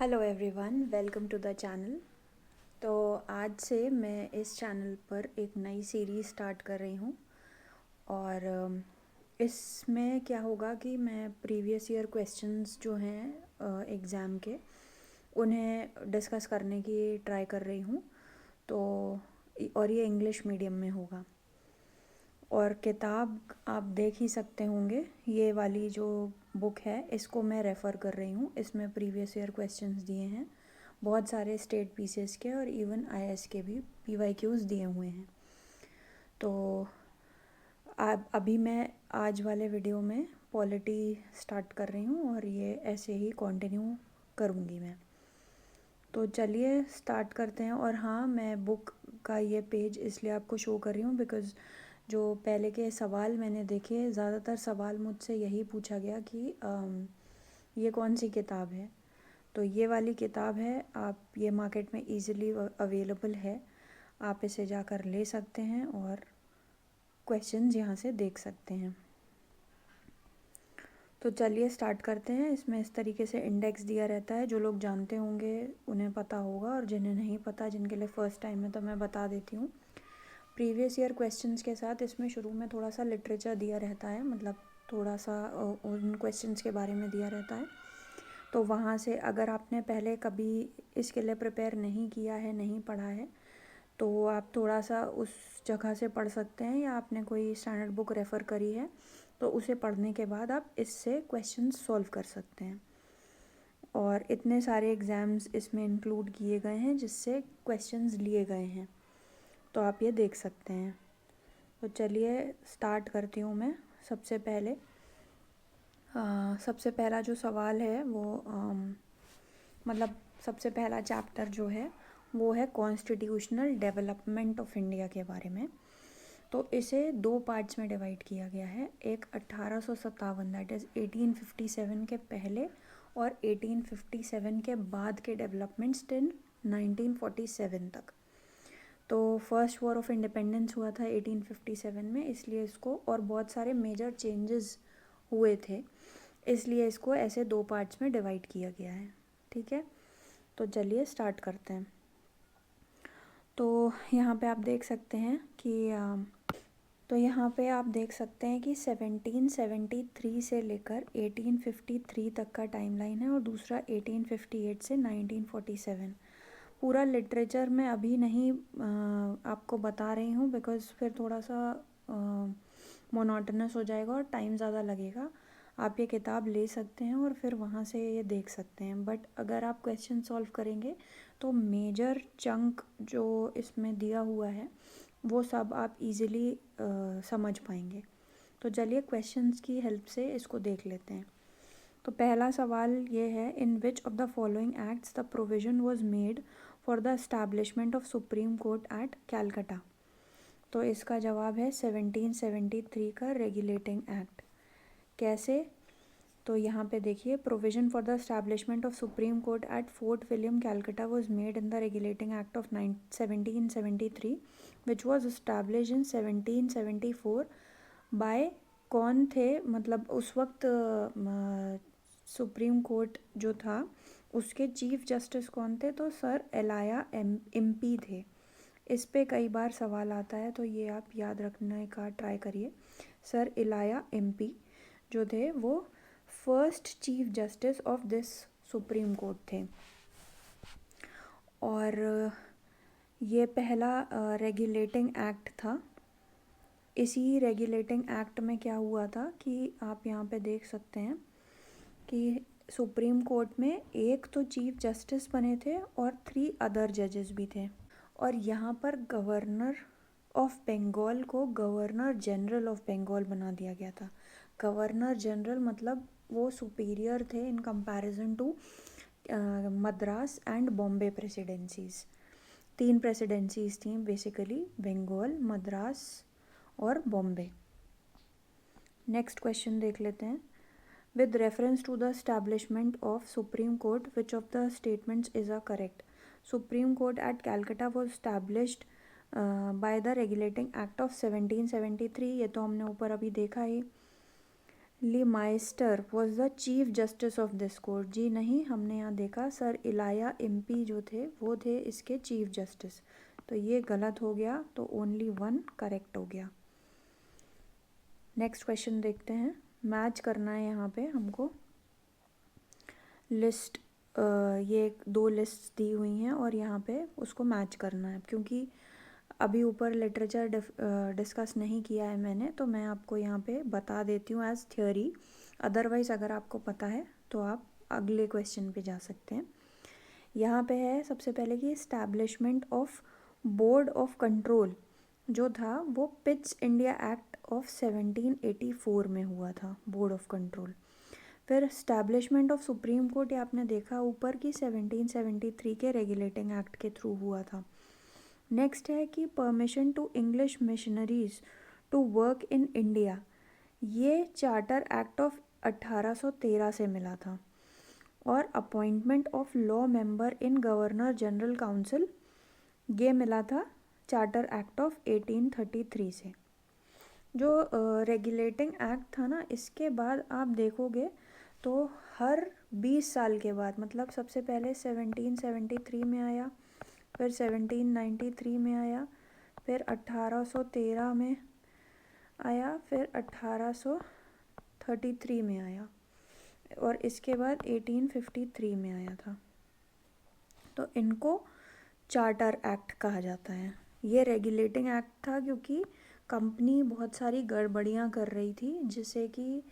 Hello everyone, welcome to the channel. तो आज से मैं इस चैनल पर एक नई सीरीज़ स्टार्ट कर रही हूँ और इसमें क्या होगा कि मैं प्रीवियस ईयर क्वेश्चंस जो हैं एग्ज़ाम के उन्हें डिस्कस करने की ट्राई कर रही हूँ। तो और ये इंग्लिश मीडियम में होगा और किताब आप देख ही सकते होंगे, ये वाली जो बुक है इसको मैं रेफ़र कर रही हूँ। इसमें प्रीवियस ईयर क्वेश्चंस दिए हैं, बहुत सारे स्टेट पीसेस के और इवन आईएएस के भी पीवाईक्यूज दिए हुए हैं। तो अभी मैं आज वाले वीडियो में पॉलिटी स्टार्ट कर रही हूँ और ये ऐसे ही कंटिन्यू करूँगी मैं। तो चलिए स्टार्ट करते हैं। और हाँ, मैं बुक का ये पेज इसलिए आपको शो कर रही हूँ बिकॉज़ जो पहले के सवाल मैंने देखे, ज़्यादातर सवाल मुझसे यही पूछा गया कि ये कौन सी किताब है। तो ये वाली किताब है, आप ये मार्केट में इजीली अवेलेबल है, आप इसे जाकर ले सकते हैं और क्वेश्चंस यहाँ से देख सकते हैं। तो चलिए स्टार्ट करते हैं। इसमें इस तरीके से इंडेक्स दिया रहता है, जो लोग जानते होंगे उन्हें पता होगा और जिन्हें नहीं पता, जिनके लिए फ़र्स्ट टाइम है, तो मैं बता देती हूँ। प्रीवियस ईयर क्वेश्चंस के साथ इसमें शुरू में थोड़ा सा लिटरेचर दिया रहता है, मतलब थोड़ा सा उन क्वेश्चंस के बारे में दिया रहता है। तो वहाँ से अगर आपने पहले कभी इसके लिए प्रिपेयर नहीं किया है, नहीं पढ़ा है, तो आप थोड़ा सा उस जगह से पढ़ सकते हैं, या आपने कोई स्टैंडर्ड बुक रेफ़र करी है तो उसे पढ़ने के बाद आप इससे क्वेश्चंस सॉल्व कर सकते हैं। और इतने सारे एग्ज़ाम्स इसमें इंक्लूड किए गए हैं जिससे क्वेश्चंस लिए गए हैं, तो आप ये देख सकते हैं। तो चलिए स्टार्ट करती हूँ मैं। सबसे पहला जो सवाल है वो मतलब सबसे पहला चैप्टर जो है वो है कॉन्स्टिट्यूशनल डेवलपमेंट ऑफ इंडिया के बारे में। तो इसे दो पार्ट्स में डिवाइड किया गया है। एक 1857 दैट इज़ 1857 के पहले और 1857 के बाद के डेवलपमेंट्स टिल 1947 तक। तो फर्स्ट वॉर ऑफ इंडिपेंडेंस हुआ था 1857 में, इसलिए इसको, और बहुत सारे मेजर चेंजेस हुए थे, इसलिए इसको ऐसे दो पार्ट्स में डिवाइड किया गया है। ठीक है, तो चलिए स्टार्ट करते हैं। तो यहाँ पे आप देख सकते हैं कि 1773 से लेकर 1853 तक का टाइमलाइन है और दूसरा 1858 से 1947। पूरा लिटरेचर मैं अभी नहीं आपको बता रही हूँ बिकॉज़ फिर थोड़ा सा मोनोटोनस हो जाएगा और टाइम ज़्यादा लगेगा। आप ये किताब ले सकते हैं और फिर वहाँ से ये देख सकते हैं, बट अगर आप क्वेश्चन सॉल्व करेंगे तो मेजर चंक जो इसमें दिया हुआ है वो सब आप इजीली समझ पाएंगे। तो चलिए क्वेश्चंस की हेल्प से इसको देख लेते हैं। तो पहला सवाल ये है, in which of the following acts the provision was made for the establishment of supreme court at Calcutta. तो इसका जवाब है 1773 का रेगुलेटिंग एक्ट। कैसे? तो यहाँ पे देखिए, provision for the establishment of supreme court at Fort William Calcutta was made in the regulating act of 1773 which was establish in 1774 by, कौन थे, मतलब उस वक्त सुप्रीम कोर्ट जो था उसके चीफ जस्टिस कौन थे? तो सर एलाया एमपी थे। इस पे कई बार सवाल आता है, तो ये आप याद रखने का ट्राई करिए। सर एलाया एमपी जो थे वो first chief justice of this supreme court थे। और ये पहला रेगुलेटिंग एक्ट था। इसी रेगुलेटिंग एक्ट में क्या हुआ था कि आप यहाँ पे देख सकते हैं कि सुप्रीम कोर्ट में एक तो चीफ जस्टिस बने थे और 3 अदर जजेस भी थे। और यहाँ पर गवर्नर ऑफ बंगाल को गवर्नर जनरल ऑफ बंगाल बना दिया गया था। गवर्नर जनरल मतलब वो सुपीरियर थे in comparison to Madras and Bombay presidencies. 3 presidencies थी बेसिकली, बंगाल, मद्रास और बॉम्बे। नेक्स्ट क्वेश्चन देख लेते हैं। With reference to the establishment of supreme court which of the statements is a correct? Supreme court at Calcutta was established by the regulating act of 1773। ये तो हमने ऊपर अभी देखा ही। Lemaistre was the chief justice of this court. जी नहीं, हमने यहाँ देखा सर इलाया इम्पी जो थे वो थे इसके चीफ जस्टिस, तो ये गलत हो गया, तो ओनली वन करेक्ट हो गया। नेक्स्ट क्वेश्चन देखते हैं। मैच करना है यहाँ पे हमको लिस्ट, ये दो लिस्ट दी हुई हैं और यहाँ पे उसको मैच करना है। क्योंकि अभी ऊपर लिटरेचर डिस्कस नहीं किया है मैंने, तो मैं आपको यहाँ पे बता देती हूँ एज थ्योरी। अदरवाइज़ अगर आपको पता है तो आप अगले क्वेश्चन पे जा सकते हैं। यहाँ पे है सबसे पहले कि establishment of board of control जो था वो पिट्स इंडिया एक्ट ऑफ 1784 में हुआ था, बोर्ड ऑफ कंट्रोल। फिर इस्टेब्लिशमेंट ऑफ सुप्रीम कोर्ट, ये आपने देखा ऊपर की 1773 के रेगुलेटिंग एक्ट के थ्रू हुआ था। नेक्स्ट है कि permission to English missionaries to work in India, ये चार्टर एक्ट ऑफ 1813 से मिला था। और appointment of law member in Governor General council, ये मिला था चार्टर एक्ट ऑफ 1833 से। जो रेगुलेटिंग एक्ट था ना, इसके बाद आप देखोगे तो हर 20 साल के बाद, मतलब सबसे पहले 1773 में आया, फिर 1793 में आया, फिर 1813 में आया, फिर 1833 में आया, और इसके बाद 1853 में आया था। तो इनको चार्टर एक्ट कहा जाता है। ये रेगुलेटिंग एक्ट था क्योंकि कंपनी बहुत सारी गड़बड़ियाँ कर रही थी जिसे कि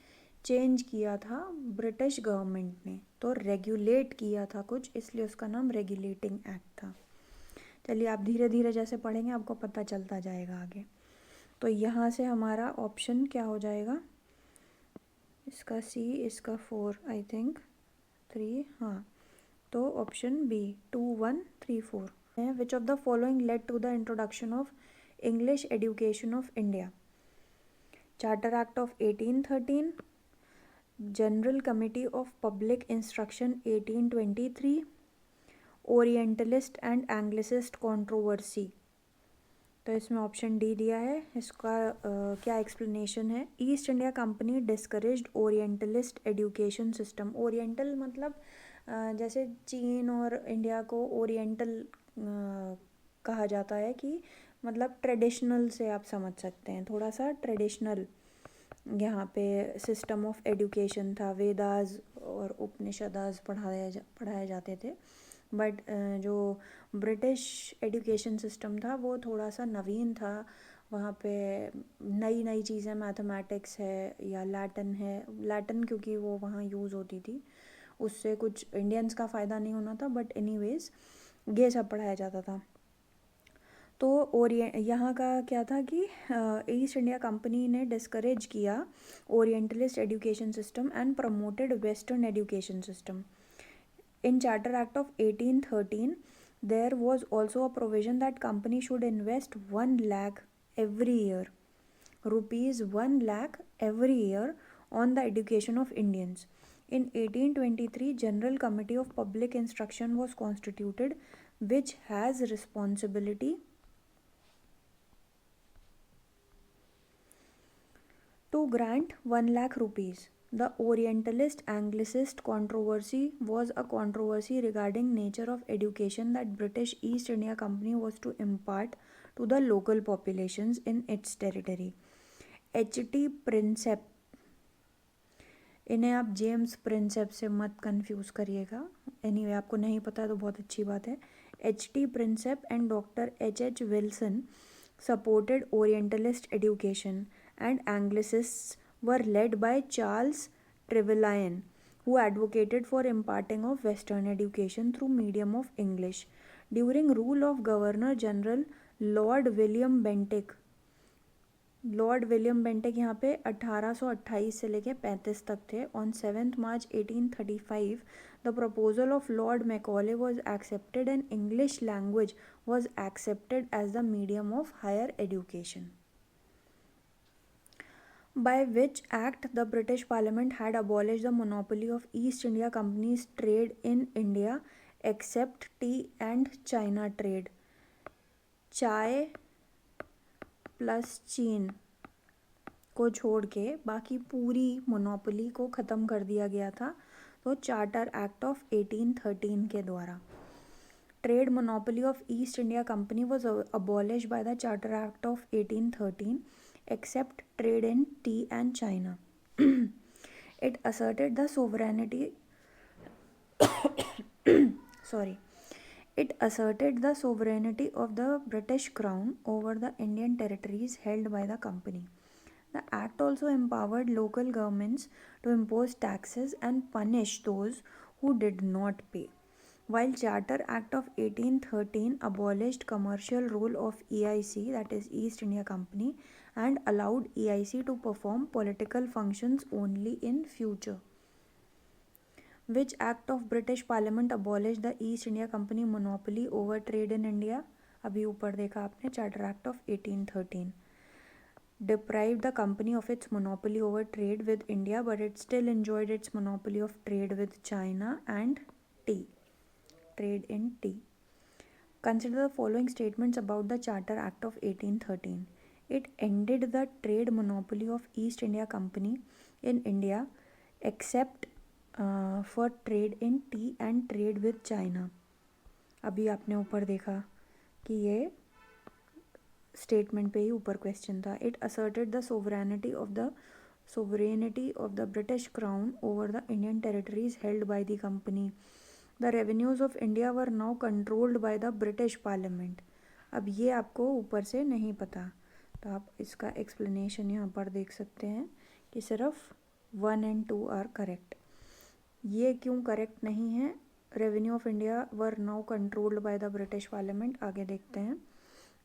चेंज किया था ब्रिटिश गवर्नमेंट ने, तो रेगुलेट किया था कुछ, इसलिए उसका नाम रेगुलेटिंग एक्ट था। चलिए आप धीरे धीरे जैसे पढ़ेंगे आपको पता चलता जाएगा आगे। तो यहाँ से हमारा ऑप्शन क्या हो जाएगा, इसका सी, इसका 4 आई थिंक 3, हाँ, तो option B 2 1 3 4। Which of the following led to the introduction of English education of India? Charter Act of 1813, General Committee of Public Instruction 1823, orientalist and anglicist controversy. तो इसमें ऑप्शन डी दिया है। इसका क्या explanation है? East India company discouraged orientalist education system. Oriental मतलब जैसे चीन और इंडिया को ओरिएंटल कहा जाता है कि मतलब ट्रेडिशनल से आप समझ सकते हैं, थोड़ा सा ट्रेडिशनल यहाँ पे सिस्टम ऑफ एजुकेशन था। वेदास और उपनिषदास पढ़ाए जाते थे, बट जो ब्रिटिश एजुकेशन सिस्टम था वो थोड़ा सा नवीन था। वहाँ पे नई नई चीज़ें, मैथमेटिक्स है या लैटिन है, लैटिन क्योंकि वो वहाँ यूज़ होती थी, उससे कुछ इंडियंस का फ़ायदा नहीं होना था, बट एनीवेज ये सब पढ़ाया जाता था। तो यहाँ का क्या था कि ईस्ट इंडिया कंपनी ने डिस्करेज किया orientalist education system and promoted western education system. In Charter Act of 1813, there was also a provision that company should invest 1 lakh every year, rupees 1 lakh every year on the education of Indians. In 1823, General Committee of Public Instruction was constituted, which has responsibility to grant 1 lakh rupees. The Orientalist Anglicist controversy was a controversy regarding nature of education that British East India Company was to impart to the local populations in its territory. H.T. Prinsep, इन्हें आप James Prinsep से मत confuse करिएगा, anyway आपको नहीं पता है तो बहुत अच्छी बात है। H.T. Prinsep and doctor H.H. Wilson supported Orientalist education, and Anglicists were led by Charles Trevelyan, who advocated for imparting of Western education through medium of English. During rule of Governor General Lord William Bentinck, Lord William Bentinck यहाँ पे 1828 से लेके 35 तक थे। On 7 March 1835 the proposal of Lord Macaulay was accepted and English language was accepted as the medium of higher education, by which act the British Parliament had abolished the monopoly of East India Company's trade in India except tea and China trade. चाय plus चीन को छोड़ के बाकी पूरी monopoly को ख़त्म कर दिया गया था, तो चार्टर एक्ट ऑफ 1813 के द्वारा। Trade monopoly of East India Company was abolished by the Charter Act of 1813, except trade in tea and China. It asserted the sovereignty sorry it asserted the sovereignty of the British Crown over the Indian territories held by the company. The act also empowered local governments to impose taxes and punish those who did not pay. While Charter Act of 1813 abolished commercial role of EIC, that is East India Company, and allowed EIC to perform political functions only in future. Which act of British Parliament abolished the East India Company monopoly over trade in India? अभी ऊपर देखा आपने, Charter Act of 1813 deprived the company of its monopoly over trade with India, but it still enjoyed its monopoly of trade with China and tea. Trade in tea. Consider the following statements about the Charter Act of 1813. It ended the trade monopoly of East India Company in India except for trade in tea and trade with China. अभी आपने ऊपर देखा कि ये statement पे ही ऊपर question था. It asserted the sovereignty of the British Crown over the Indian territories held by the company. The revenues of India were now controlled by the British Parliament. अब ये आपको ऊपर से नहीं पता, तो आप इसका एक्सप्लेनेशन यहाँ पर देख सकते हैं कि सिर्फ 1 and 2 आर करेक्ट. ये क्यों करेक्ट नहीं है? Revenue of India were now controlled by the British parliament. आगे देखते हैं.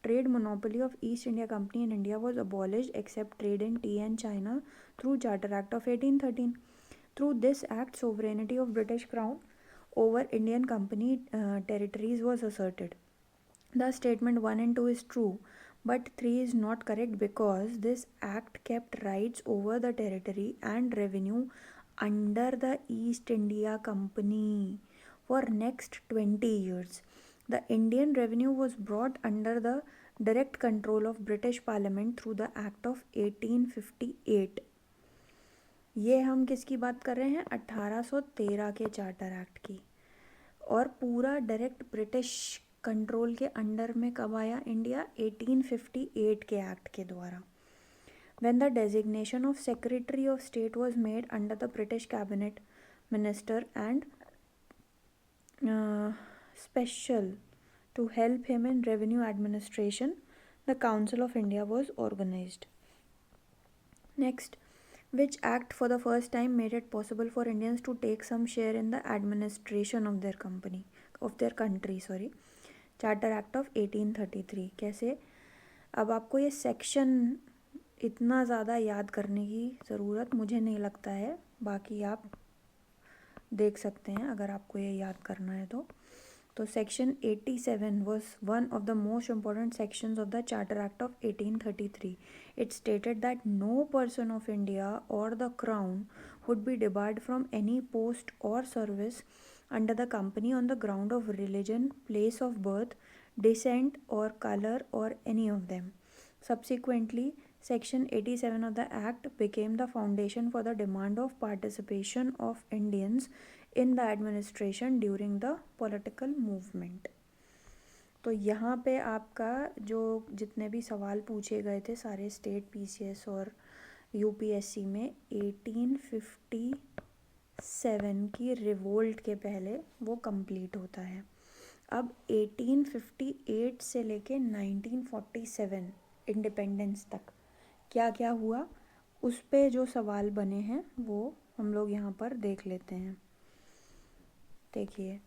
Trade monopoly of East India Company in India was abolished except trade in tea and China through Charter Act of 1813. Through this act, sovereignty of British Crown over Indian company territories was asserted. The statement 1 and 2 is true, but 3 is not correct because this act kept rights over the territory and revenue under the East India Company for next 20 years. The Indian revenue was brought under the direct control of British Parliament through the Act of 1858. ये हम किसकी बात कर रहे हैं? 1813 के charter act की. और पूरा डायरेक्ट ब्रिटिश कंट्रोल के अंडर में कब आया इंडिया? 1858 के एक्ट के द्वारा. When the designation of Secretary of State was made under the British Cabinet Minister and special to help him in revenue administration, the Council of India was organized. Next, which act for the first time made it possible for Indians to take some share in the administration of their country. Charter Act of 1833. कैसे? अब आपको ये section इतना ज़्यादा याद करने की ज़रूरत मुझे नहीं लगता है, बाकी आप देख सकते हैं अगर आपको ये याद करना है तो. तो section 87 was one of the most important sections of the Charter Act of 1833. It stated that no person of India or the Crown would be debarred from any post or service under the company on the ground of religion, place of birth, descent or color or any of them. Subsequently, Section 87 of the Act became the foundation for the demand of participation of Indians in the administration during the political movement. तो यहाँ पे आपका जो जितने भी सवाल पूछे गए थे सारे स्टेट पीसीएस और यूपीएससी में 1857 की रिवोल्ट के पहले वो कंप्लीट होता है. अब 1858 से लेके 1947 इंडिपेंडेंस तक क्या क्या हुआ, उस पे जो सवाल बने हैं वो हम लोग यहाँ पर देख लेते हैं. देखिए,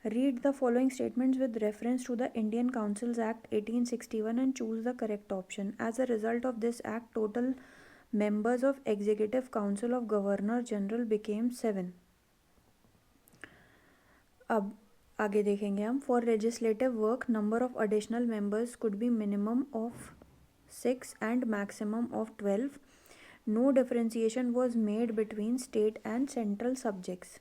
read the following statements with reference to the Indian Councils Act 1861 and choose the correct option. As a result of this act, total members of Executive Council of Governor General became 7. अब आगे देखेंगे हम. For legislative work, number of additional members could be minimum of 6 and maximum of 12. No differentiation was made between state and central subjects.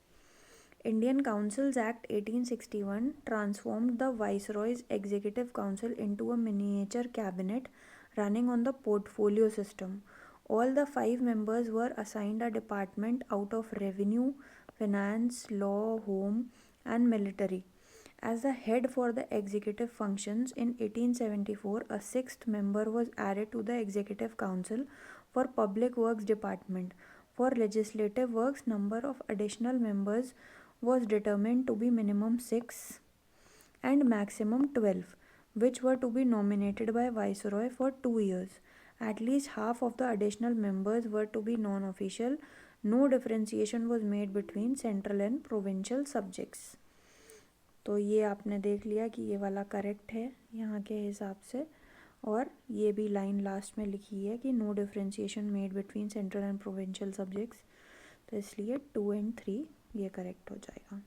Indian Councils Act 1861 transformed the Viceroy's Executive Council into a miniature cabinet running on the portfolio system. All the 5 members were assigned a department out of revenue, finance, law, home, and military. As the head for the executive functions in 1874, a sixth member was added to the Executive Council for Public Works Department. For legislative works, number of additional members was determined to be minimum 6 and maximum 12, which were to be nominated by Viceroy for 2 years. At least half of the additional members were to be non-official. No differentiation was made between central and provincial subjects. तो ये आपने देख लिया कि ये वाला correct है यहाँ के हिसाब से, और ये भी लाइन लास्ट में लिखी है कि no differentiation made between central and provincial subjects, तो इसलिए 2 and 3 ये करेक्ट हो जाएगा.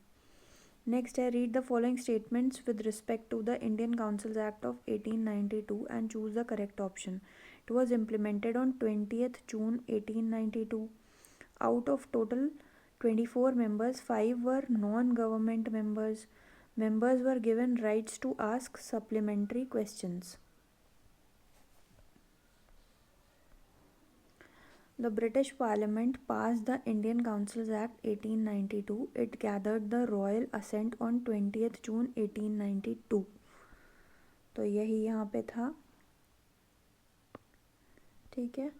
नेक्स्ट है, read the following statements with respect to the Indian Councils Act of 1892 and choose the correct option. It was implemented on 20th June 1892. Out of total 24 members, 5 were non-government members. Members were given rights to ask supplementary questions. The British Parliament passed the Indian Councils Act 1892. It gathered the royal assent on 20th June 1892. तो यही यहाँ पे था, ठीक है.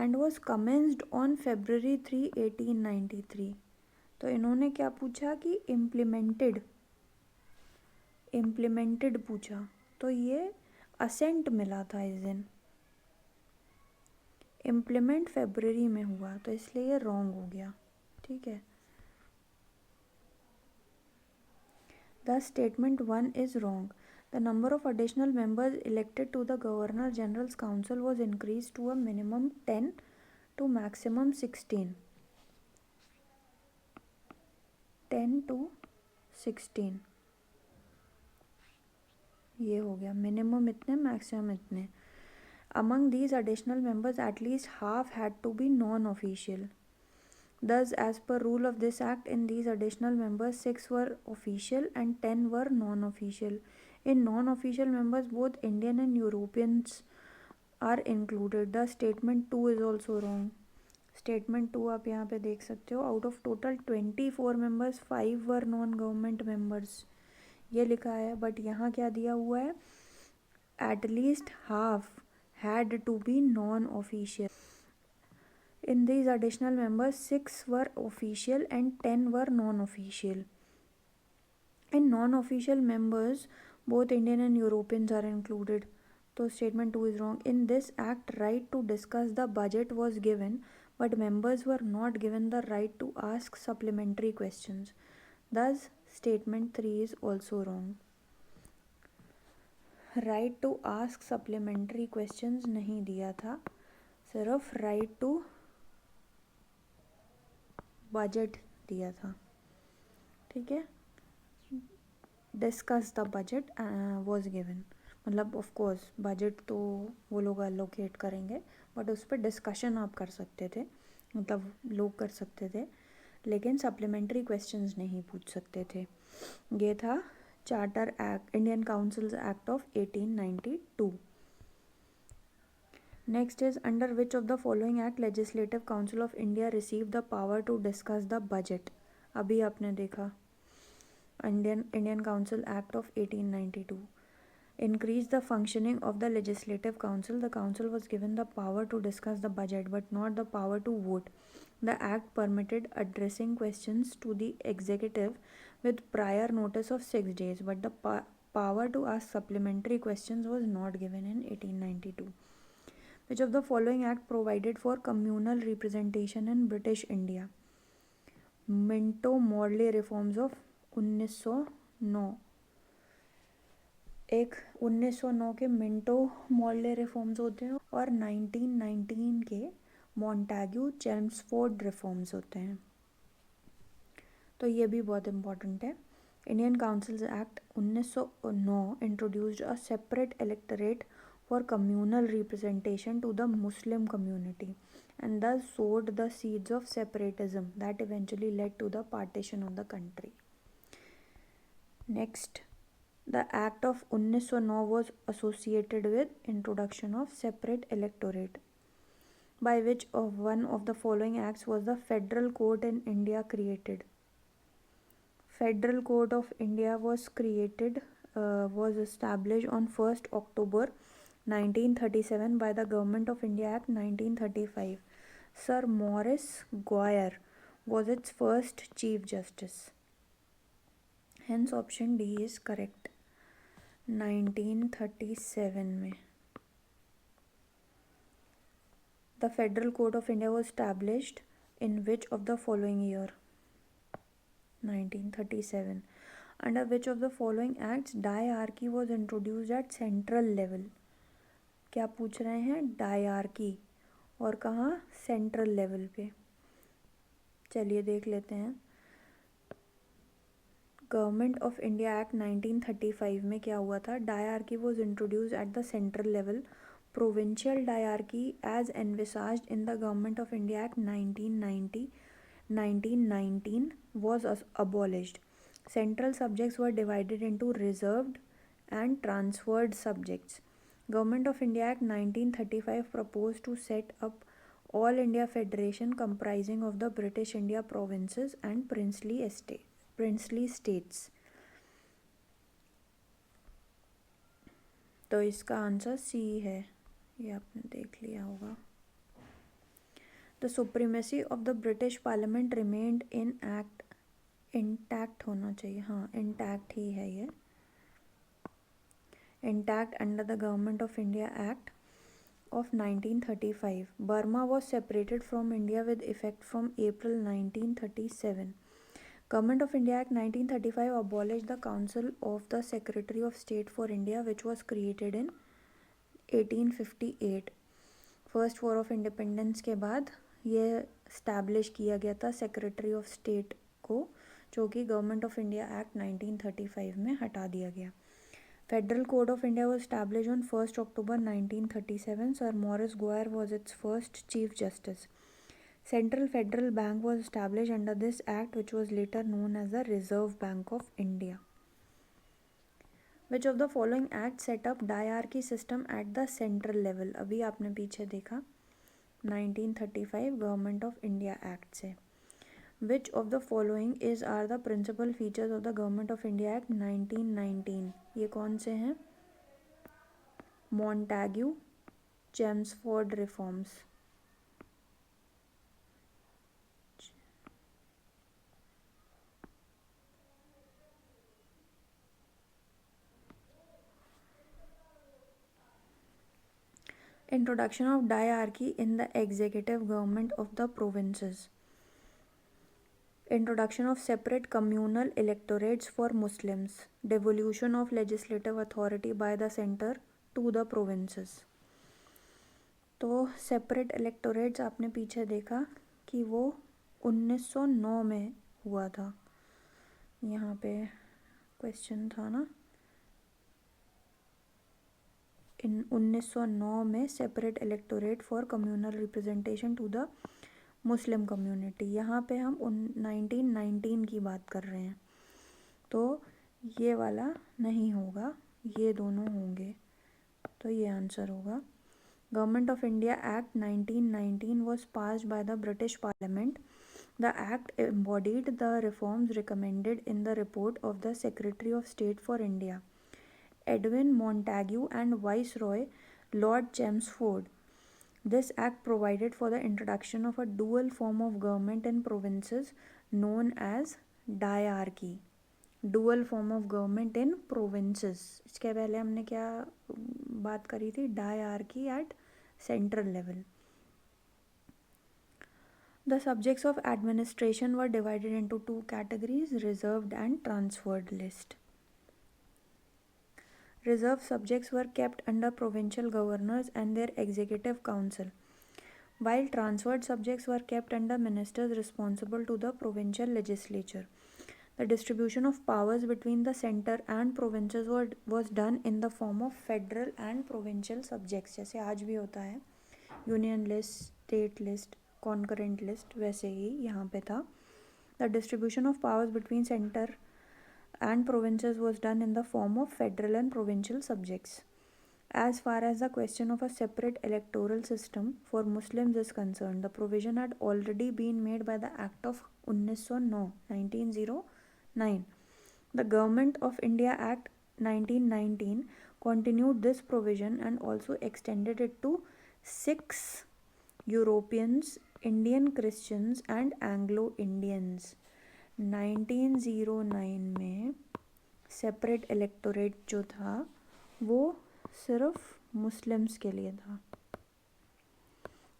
And was commenced on February 3, 1893. तो इन्होंने क्या पूछा कि इम्प्लीमेंटेड पूछा, तो ये असेंट मिला था इस दिन. इम्प्लीमेंट फेब्रुअरी में हुआ, तो इसलिए ये रॉन्ग हो गया, ठीक है. The statement 1 is wrong. The number of additional members elected to the Governor General's council was increase to a minimum 10 to maximum 16. 10 to 16 ये हो गया. मिनिमम इतने, मैक्सिमम इतने. Among these additional members, at least half had to be non-official. Thus, as per rule of this act, in these additional members, 6 were official and 10 were non-official. In non-official members, both Indian and Europeans are included. The statement 2 is also wrong. Statement 2 आप यहाँ पे देख सकते हो. Out of total 24 members, 5 were non-government members. ये लिखा है, but यहाँ क्या दिया हुआ है? At least half had to be non-official. In these additional members, 6 were official and 10 were non-official. In non-official members, both Indian and Europeans are included. So statement 2 is wrong. In this act, right to discuss the budget was given, but members were not given the right to ask supplementary questions. Thus, statement 3 is also wrong. Right to ask supplementary questions नहीं दिया था, सिर्फ right to budget दिया था, ठीक है. Discuss the budget was given, मतलब of course budget तो वो लोग एलोकेट करेंगे, बट उस पर डिस्कशन आप कर सकते थे, मतलब लोग कर सकते थे, लेकिन सप्लीमेंट्री क्वेश्चंस नहीं पूछ सकते थे. ये था Charter Act, Indian Councils Act of 1892. Next is, under which of the following act Legislative Council of India received the power to discuss the budget? अभी आपने देखा Indian Council Act of 1892. Increase the functioning of the Legislative Council. The council was given the power to discuss the budget, but not the power to vote. The act permitted addressing questions to the executive with prior notice of 6 days, but the power to ask supplementary questions was not given in 1892. Which of the following act provided for communal representation in British India? Minto-Morley reforms of 1909. एक 1909 के Minto Morley reforms होते हैं, और 1919 के Montagu Chelmsford reforms होते हैं. तो ये भी बहुत इम्पॉर्टेंट है. Indian Councils Act 1909 introduced a separate electorate for communal representation to the Muslim community and thus sowed the seeds of separatism that eventually led to the partition of the country. Next, The Act of 1909 was associated with introduction of separate electorate, by which of one of the following acts was the Federal Court in India created. Federal Court of India was established on 1st October 1937 by the Government of India Act 1935. Sir Maurice Goyer was its first Chief Justice. Hence option D is correct. 1937 में The Federal Court of India was established in which of the following year? 1937. Under which of the following acts diarchy was introduced at central level? क्या पूछ रहे हैं? Dyarchy, और कहाँ? Central level पे. चलिए देख लेते हैं. गवर्नमेंट ऑफ इंडिया एक्ट 1935 में क्या हुआ था? Diarchy was introduce at the central level. Provincial diarchy as envisaged in the government of India act 1919 was abolished. Central subjects were divided into reserved and transferred subjects. Government of India Act 1935 proposed to set up All India Federation comprising of the British India provinces and princely states. तो इसका answer C है, ये आपने देख लिया होगा. The supremacy of the British Parliament remained intact होना चाहिए. हाँ, intact ही है ये. Intact under the Government of India Act of 1935. Burma was separated from India with effect from April 1937. Government of India Act 1935 abolished the Council of the Secretary of State for India, which was created in 1858. First war of independence के बाद ये establish किया गया था secretary of state को, जो कि government of India Act 1935 में हटा दिया गया. Federal code of India was establish on 1st October 1937. Sir Morris GoAir was it's first chief justice. Central Federal Bank was established under this act, which was later known as the Reserve Bank of India. Which of the following acts set up diarchy system at the central level? अभी आपने पीछे देखा 1935 Government of India Act से. Which of the following are the principal features of the Government of India Act 1919? ये कौन से हैं? Montagu, Chelmsford reforms. Introduction of diarchy in the executive government of the provinces. Introduction of separate communal electorates for Muslims. Devolution of legislative authority by the center to the provinces. तो separate electorates आपने पीछे देखा कि वो 1909 में हुआ था. यहाँ पे क्वेश्चन था ना, इन 1909 में separate electorate for communal representation to the Muslim community. यहाँ पे हम 1919 की बात कर रहे हैं, तो ये वाला नहीं होगा, ये दोनों होंगे. तो ये आंसर होगा. Government of India act 1919 was passed by the British parliament. The act embodied the reforms recommended in the report of the secretary of state for India, Edwin Montagu, and Viceroy Lord Chelmsford. This act provided for the introduction of a dual form of government in provinces known as diarchy. Dual form of government in provinces. इसके पहले हमने क्या बात करी थी? Diarchy at central level. The subjects of administration were divided into two categories: reserved and transferred list. Reserved subjects were kept under provincial governors and their executive council, while transferred subjects were kept under ministers responsible to the provincial legislature. The distribution of powers between the centre and provinces was done in the form of federal and provincial subjects. जैसे आज भी होता है union list, state list, concurrent list, वैसे ही यहाँ पे था. The distribution of powers between centre and provinces was done in the form of federal and provincial subjects. As far as the question of a separate electoral system for Muslims is concerned, the provision had already been made by the Act of 1909. The Government of India Act 1919 continued this provision and also extended it to Sikhs, Europeans, Indian Christians and Anglo-Indians. 1909 में separate electorate जो था वो सिर्फ Muslims के लिए था,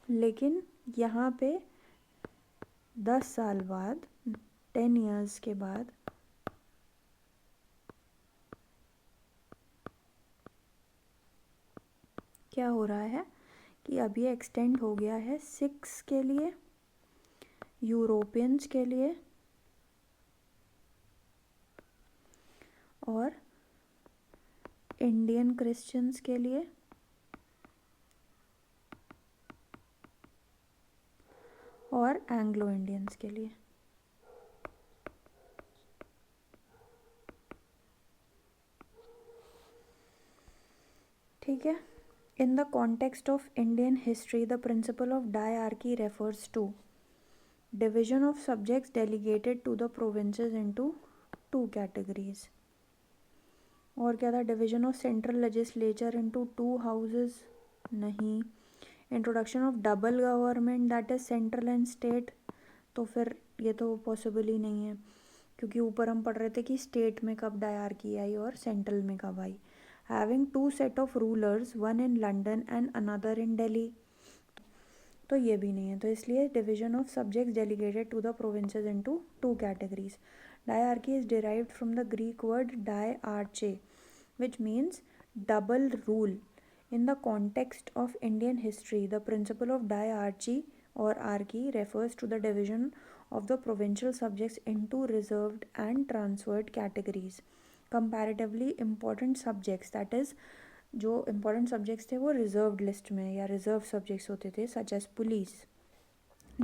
लेकिन यहाँ पे 10 साल बाद 10 years के बाद क्या हो रहा है कि अब ये एक्सटेंड हो गया है सिख्स के लिए, यूरोपियंस के लिए और इंडियन क्रिश्चियंस के लिए और एंग्लो इंडियंस के लिए। ठीक है। In the context of Indian history, the principle of diarchy refers to division of subjects delegated to the provinces into two categories. और क्या था? Division of central legislature into two houses? नहीं. Introduction of double government, that is central and state. तो फिर ये तो possible ही नहीं है, क्योंकि ऊपर हम पढ़ रहे थे कि स्टेट में कब डायरकी आई और सेंट्रल में कब आई. Having two set of rulers, one in London and another in Delhi. तो ये भी नहीं है, तो इसलिए division of subjects delegated to the provinces into two categories. Diarchy is derived from the Greek word diarche, which means double rule. In the context of Indian history, the principle of diarchy or archy refers to the division of the provincial subjects into reserved and transferred categories. Comparatively important subjects, that is जो important subjects थे वो reserved list में या reserved subjects होते थे, such as police,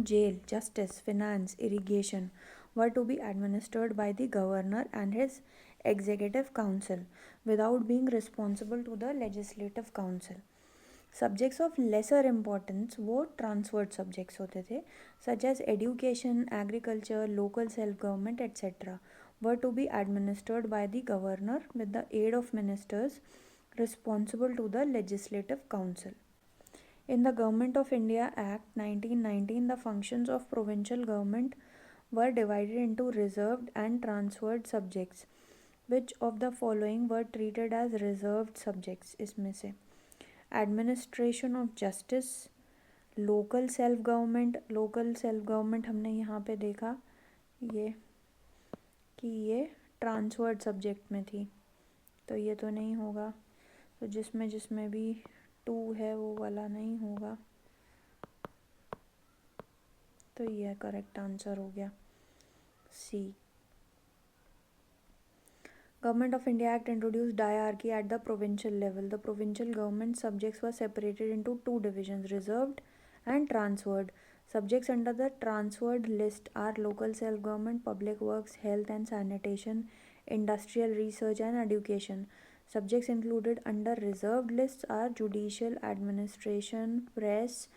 jail, justice, finance, irrigation, were to be administered by the governor and his executive council without being responsible to the legislative council. Subjects of lesser importance वो transferred subjects होते थे, such as education, agriculture, local self-government, etc. were to be administered by the governor with the aid of ministers responsible to the legislative council. In the Government of India Act 1919, the functions of provincial government were divided into reserved and transferred subjects. Which of the following were treated as reserved subjects? इसमें से administration of justice, local self government हमने यहाँ पे देखा ये कि ये transferred subject में थी, तो ये तो नहीं होगा. तो जिसमें भी 2 है वो वाला नहीं होगा, तो ये करेक्ट आंसर हो गया सी. Government of India Act introduced diarchy at the provincial level. The provincial government subjects were separated into two divisions, reserved and transferred. Subjects under the transferred list are local self-government, public works, health and sanitation, industrial research and education. Subjects included under reserved lists are judicial, administration, press,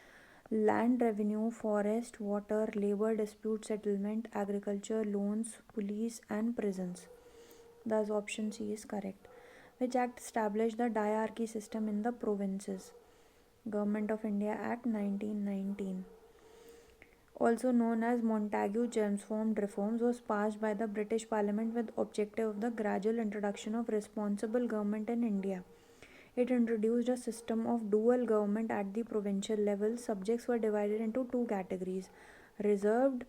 land revenue, forest, water, labor dispute settlement, agriculture, loans, police and prisons. Thus option C is correct. Which act established the diarchy system in the provinces? Government of India Act 1919. Also known as Montagu-Chelmsford reforms, was passed by the British Parliament with objective of the gradual introduction of responsible government in India. It introduced a system of dual government at the provincial level. Subjects were divided into two categories. Reserved,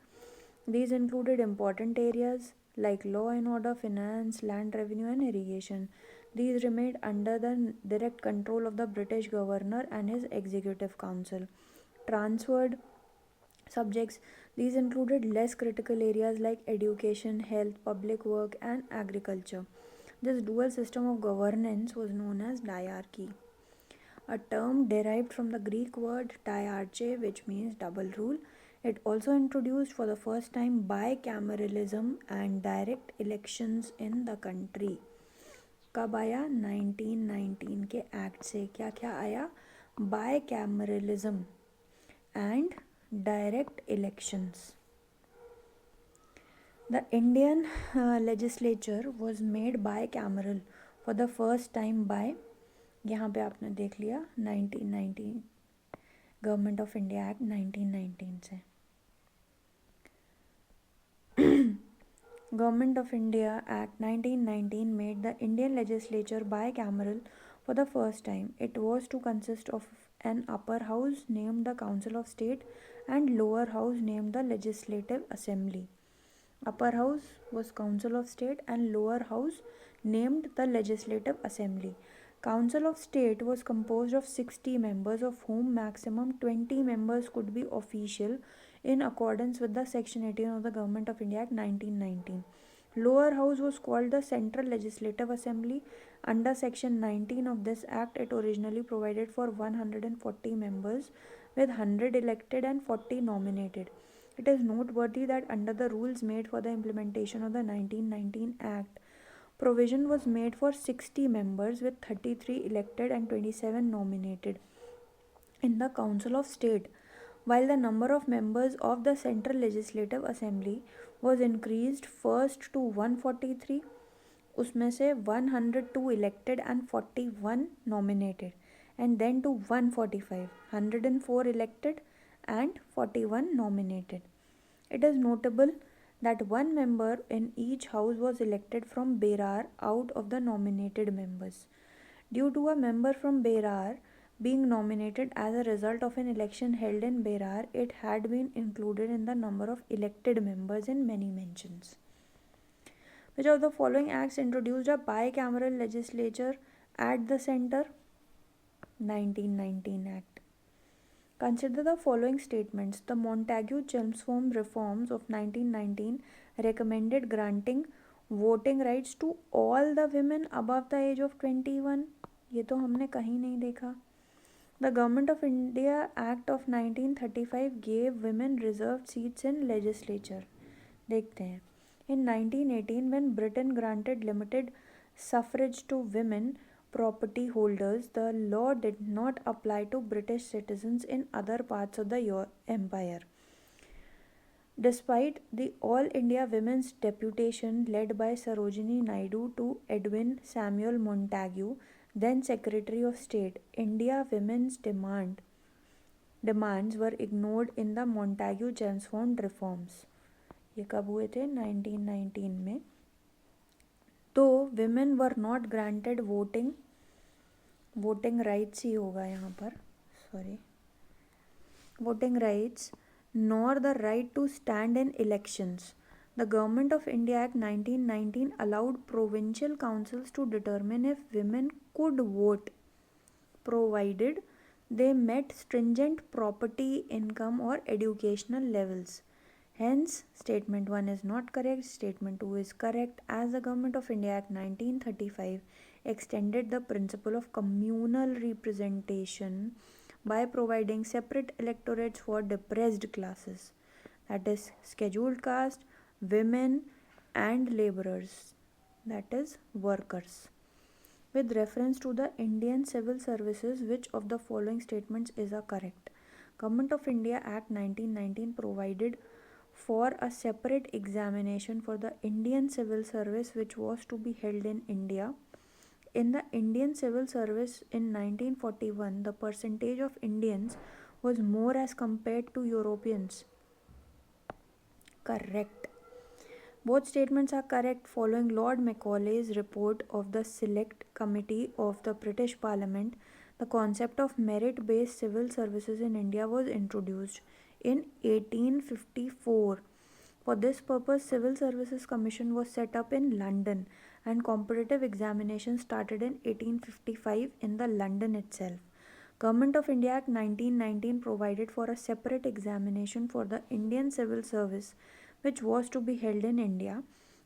these included important areas like law and order, finance, land revenue and irrigation. These remained under the direct control of the British governor and his executive council. Transferred subjects, these included less critical areas like education, health, public work and agriculture. This dual system of governance was known as diarchy, a term derived from the Greek word diarche, which means double rule. It also introduced for the first time bicameralism and direct elections in the country. कब आया? 1919 के act से क्या क्या आया? Bicameralism and direct elections. The Indian legislature was made bicameral for the first time by, यहाँ पे आपने देख लिया 1919 गवर्नमेंट ऑफ इंडिया एक्ट 1919 से. Government of India Act 1919 made the Indian legislature bicameral for the first time. It was to consist of an upper house named the Council of State and lower house named the Legislative Assembly. Upper house was Council of State and lower house named the Legislative Assembly. Council of State was composed of 60 members, of whom maximum 20 members could be official in accordance with the Section 18 of the Government of India Act 1919. Lower house was called the Central Legislative Assembly. Under Section 19 of this Act, it originally provided for 140 members with 100 elected and 40 nominated. It is noteworthy that under the rules made for the implementation of the 1919 Act, provision was made for 60 members with 33 elected and 27 nominated in the Council of State, while the number of members of the Central Legislative Assembly was increased first to 143, उसमें से 102 elected and 41 nominated, and then to 145, 104 elected and 41 nominated. It is notable that one member in each house was elected from Berar out of the nominated members. Due to a member from Berar being nominated as a result of an election held in Berar, it had been included in the number of elected members in many mentions. Which of the following acts introduced a bicameral legislature at the center? 1919 Act. Consider the following statements. The Montagu-Chelmsford reforms of 1919 recommended granting voting rights to all the women above the age of 21. ये तो हमने कहीं नहीं देखा. The Government of India Act of 1935 gave women reserved seats in legislature. देखते हैं. In 1918, when Britain granted limited suffrage to women property holders, the law did not apply to British citizens in other parts of the empire. Despite the All India Women's Deputation led by Sarojini Naidu to Edwin Samuel Montagu, then Secretary of State, India women's demands were ignored in the Montagu-Chelmsford reforms. ये कब हुए थे? 1919 में. तो women were not granted voting rights ही होगा यहाँ पर, sorry, voting rights nor the right to stand in elections. The Government of India Act 1919 allowed provincial councils to determine if women could vote, provided they met stringent property, income or educational levels. Hence, Statement 1 is not correct, Statement 2 is correct, as the Government of India Act 1935 extended the principle of communal representation by providing separate electorates for depressed classes, that is, scheduled caste, women and labourers, that is, workers. With reference to the Indian Civil Services, which of the following statements is correct? Government of India Act 1919 provided for a separate examination for the Indian Civil Service which was to be held in India. In the Indian Civil Service in 1941, the percentage of Indians was more as compared to Europeans. Correct. Both statements are correct. Following Lord Macaulay's report of the Select Committee of the British Parliament, the concept of merit-based civil services in India was introduced in 1854. For this purpose, Civil Services Commission was set up in London and competitive examinations started in 1855 in the London itself. Government of India Act 1919 provided for a separate examination for the Indian Civil Service which was to be held in India,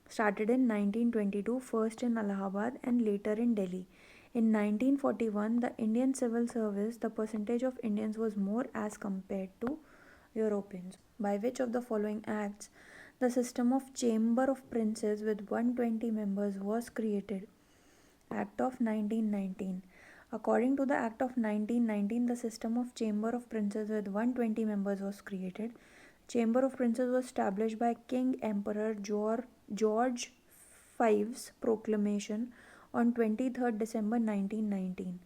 started in 1922, first in Allahabad and later in Delhi. In 1941, the Indian Civil Service, the percentage of Indians was more as compared to Europeans. By which of the following acts the system of Chamber of Princes with 120 members was created? Act of 1919. According to the Act of 1919, the system of Chamber of Princes with 120 members was created. Chamber of Princes was established by King Emperor George V's proclamation on 23rd December 1919.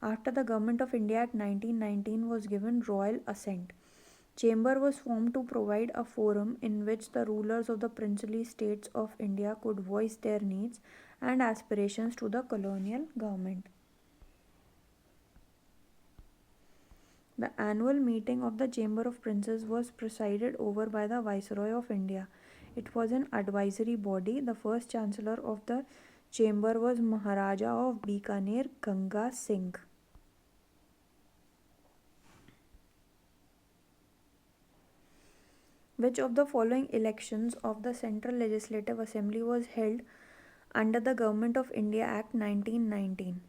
After the Government of India Act 1919 was given royal assent, Chamber was formed to provide a forum in which the rulers of the princely states of India could voice their needs and aspirations to the colonial government. The annual meeting of the Chamber of Princes was presided over by the Viceroy of India. It was an advisory body. The first chancellor of the chamber was Maharaja of Bikaner, Ganga Singh. Which of the following elections of the Central Legislative Assembly was held under the Government of India Act 1919?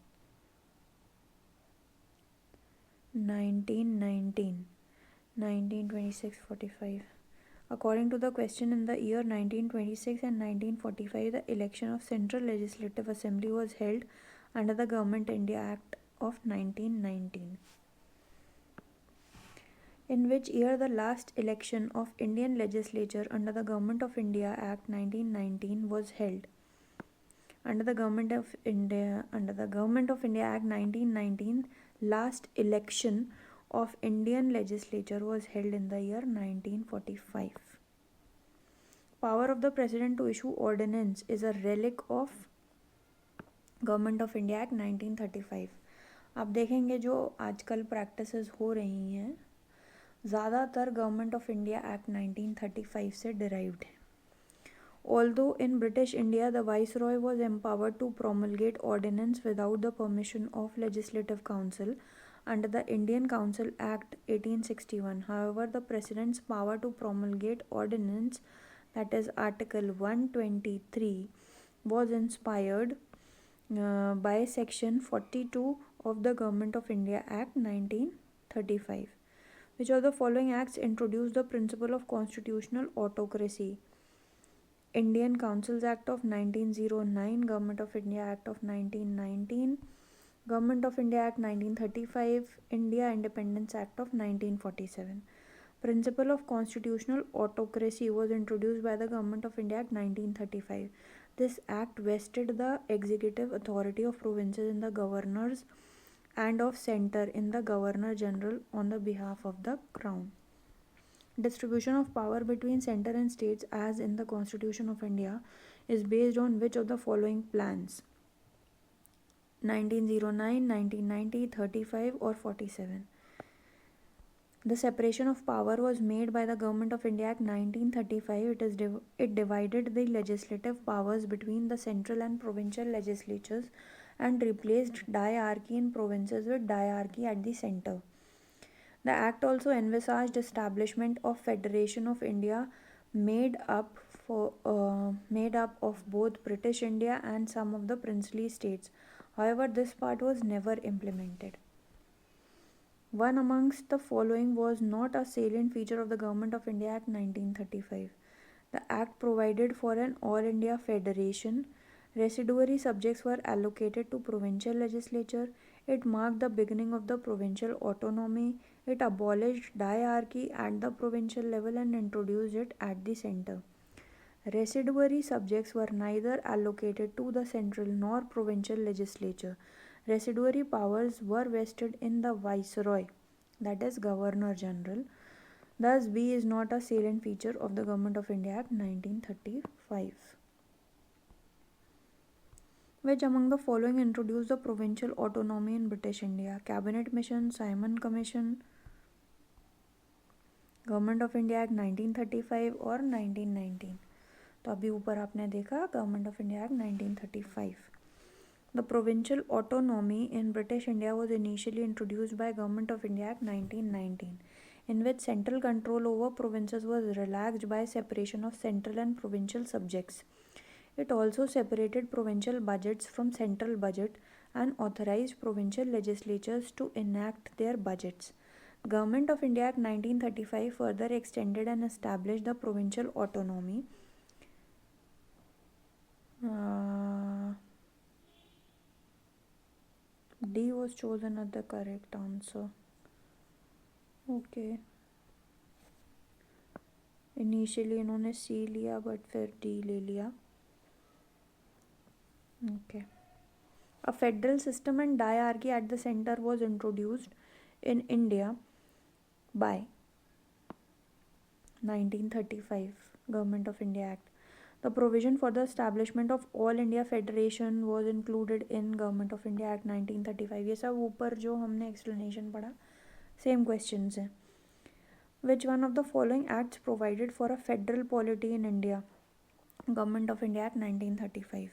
1919, 1926, 45. According to the question, in the year 1926 and 1945, the election of Central Legislative Assembly was held under the Government India Act of 1919. In which year the last election of Indian legislature under the Government of India Act 1919 was held? Under the Government of India Act 1919, last election of Indian legislature was held in the year 1945. Power of the President to issue ordinance is a relic of government of India Act 1935. आप देखेंगे जो आजकल practices हो रही हैं ज़्यादातर government of India Act 1935 से derived है. Although in British India the Viceroy was empowered to promulgate ordinance without the permission of Legislative Council under the Indian Council Act 1861, however, the President's power to promulgate ordinance, that is Article 123, was inspired by Section 42 of the Government of India Act 1935. Which of the following acts introduced the principle of constitutional autocracy? Indian Councils Act of 1909, Government of India Act of 1919, Government of India Act 1935, India Independence Act of 1947. Principle of constitutional autocracy was introduced by the Government of India Act 1935. This act vested the executive authority of provinces in the governors and of centre in the Governor General on the behalf of the Crown. Distribution of power between centre and states as in the Constitution of India is based on which of the following plans? 1909, 1990, 35 or 47. The separation of power was made by the Government of India Act 1935. It divided the legislative powers between the central and provincial legislatures and replaced diarchy in provinces with diarchy at the centre. The Act also envisaged establishment of Federation of India made up of both British India and some of the princely states. However, this part was never implemented. One amongst the following was not a salient feature of the Government of India Act 1935. The Act provided for an All India Federation. Residuary subjects were allocated to provincial legislature. It marked the beginning of the provincial autonomy. It abolished diarchy at the provincial level and introduced it at the centre. Residuary subjects were neither allocated to the central nor provincial legislature. Residuary powers were vested in the Viceroy, that is Governor General. Thus, B is not a salient feature of the Government of India Act 1935. Which among the following introduced the provincial autonomy in British India? Cabinet Mission, Simon Commission, government of India Act 1935 और 1919. तो अभी ऊपर आपने देखा government of India Act 1935. The provincial autonomy in British India was initially introduced by Government of India Act 1919, in which central control over provinces was relaxed by separation of central and provincial subjects. It also separated provincial budgets from central budget and authorized provincial legislatures to enact their budgets. Government of India Act 1935 further extended and established the provincial autonomy. D was chosen as the correct answer. Okay. Initially इन्होंने सी लिया but फिर D ले लिया. Okay. A federal system and diarchy at the center was introduced in India by 1935 Government of India Act. The provision for the establishment of All India Federation was included in Government of India Act 1935. ये सब ऊपर जो हमने explanation पढ़ा same questions हैं. Which one of the following acts provided for a federal polity in India? Government of India Act 1935.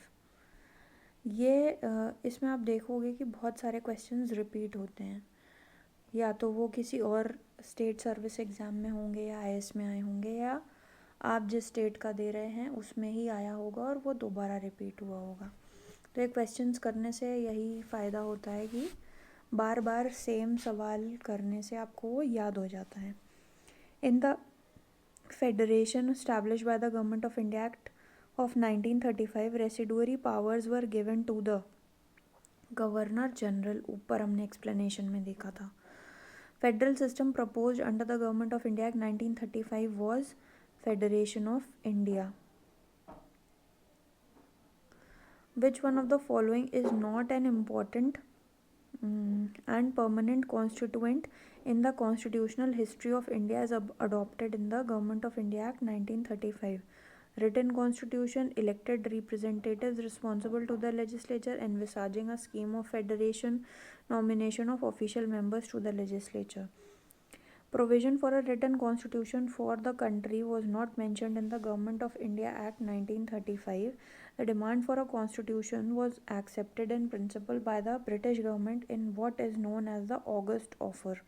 ये इसमें आप देखोगे कि बहुत सारे क्वेश्चंस रिपीट होते हैं, या तो वो किसी और स्टेट सर्विस एग्ज़ाम में होंगे या आईएएस में आए होंगे, या आप जिस स्टेट का दे रहे हैं उसमें ही आया होगा और वो दोबारा रिपीट हुआ होगा. तो ये क्वेश्चंस करने से यही फ़ायदा होता है कि बार बार सेम सवाल करने से आपको वो याद हो जाता है. In the federation established by the government of India Act of 1935 residuary powers were given to the Governor General. ऊपर हमने एक्सप्लेनेशन में देखा था. Federal system proposed under the government of India Act 1935 was federation of India. Which one of the following is not an important and permanent constituent in the constitutional history of India as adopted in the Government of India Act 1935? Written constitution, elected representatives responsible to the legislature, envisaging a scheme of federation, nomination of official members to the legislature. Provision for a written constitution for the country was not mentioned in the Government of India Act 1935. The demand for a constitution was accepted in principle by the British government in what is known as the August Offer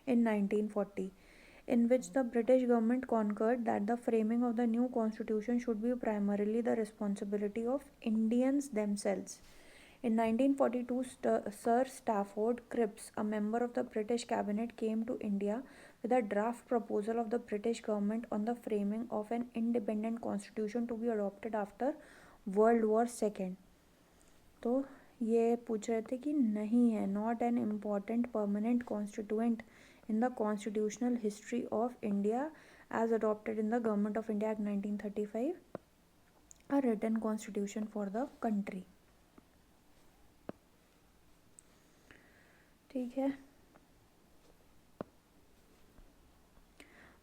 in 1940. In which the British government concurred that the framing of the new constitution should be primarily the responsibility of Indians themselves. In 1942, Sir Stafford Cripps, a member of the British cabinet, came to India with a draft proposal of the British government on the framing of an independent constitution to be adopted after World War II. तो ये पूछ रहे थे कि नहीं है, not an important permanent constituent in the constitutional history of India as adopted in the Government of India Act 1935, a written constitution for the country. ठीक है.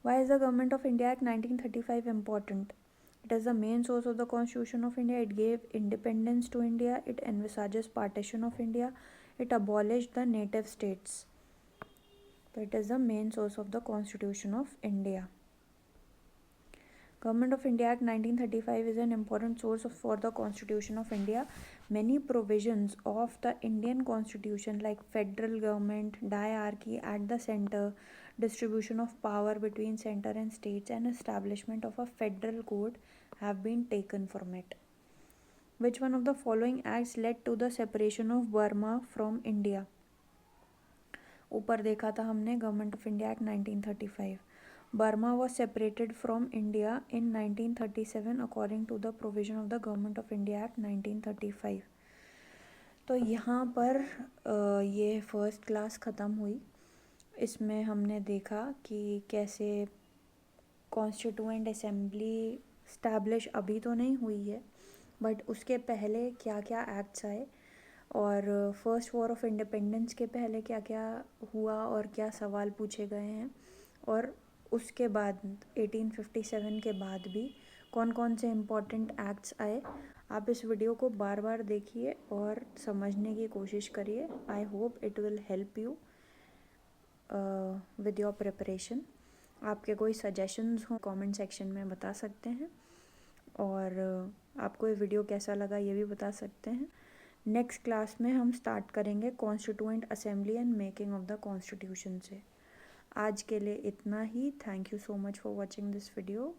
Why is the Government of India Act 1935 important? It is the main source of the Constitution of India. It gave independence to India. It envisages partition of India. It abolished the native states. So it is the main source of the Constitution of India. Government of India Act 1935 is an important source for the Constitution of India. Many provisions of the Indian Constitution like federal government, diarchy at the center, distribution of power between center and states, and establishment of a federal court have been taken from it. Which one of the following acts led to the separation of Burma from India? ऊपर देखा था हमने government of India Act 1935. Burma was separated from India in 1937 according to the provision of the Government of India Act 1935. तो यहाँ पर ये first class ख़त्म हुई. इसमें हमने देखा कि कैसे कॉन्स्टिट्यूएंट असेंबली स्टैब्लिश अभी तो नहीं हुई है, बट उसके पहले क्या क्या एक्ट्स आए, और फर्स्ट वॉर ऑफ इंडिपेंडेंस के पहले क्या क्या हुआ और क्या सवाल पूछे गए हैं, और उसके बाद 1857 के बाद भी कौन कौन से इम्पॉर्टेंट एक्ट्स आए. आप इस वीडियो को बार बार देखिए और समझने की कोशिश करिए. I hope it will help you with your preparation. आपके कोई सजेशंस हो कमेंट सेक्शन में बता सकते हैं, और आपको ये वीडियो कैसा लगा ये भी बता सकते हैं. नेक्स्ट क्लास में हम स्टार्ट करेंगे constituent assembly and making of the constitution से. आज के लिए इतना ही. Thank you so much for watching this video.